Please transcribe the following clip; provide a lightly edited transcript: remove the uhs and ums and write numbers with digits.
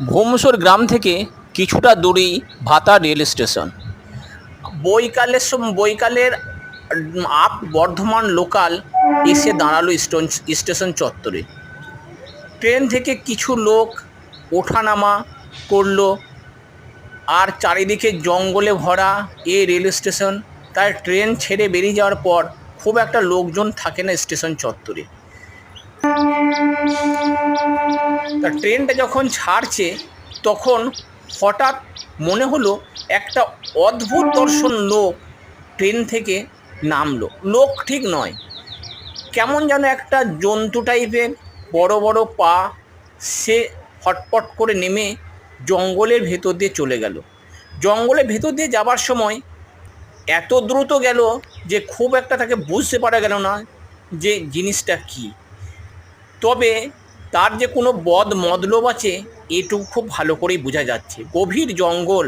ভৌমসর গ্রাম থেকে কিছুটা দূরেই ভাতা রেল স্টেশন। বৈকালের আপ বর্ধমান লোকাল এসে দাঁড়ালো স্টেশন চত্বরে। ট্রেন থেকে কিছু লোক ওঠানামা করলো, আর চারিদিকে জঙ্গলে ভরা এই রেল স্টেশন। তাই ট্রেন ছেড়ে বেরিয়ে যাওয়ার পর খুব একটা লোকজন থাকে না স্টেশন চত্বরে। তা ট্রেনটা যখন ছাড়ছে তখন হঠাৎ মনে হলো একটা অদ্ভুত দর্শন লোক ট্রেন থেকে নামলো। লোক ঠিক নয়, কেমন যেন একটা জন্তু টাইপের, বড় বড় পা। সে ফটফট করে নেমে জঙ্গলের ভেতর দিয়ে চলে গেল। জঙ্গলের ভেতর দিয়ে যাবার সময় এত দ্রুত গেল যে খুব একটা তাকে বুঝতে পারা গেল না যে জিনিসটা কী। তবে তার যে কোনো বদ মতলব আছে এটুকু খুব ভালো করেই বোঝা যাচ্ছে। গভীর জঙ্গল,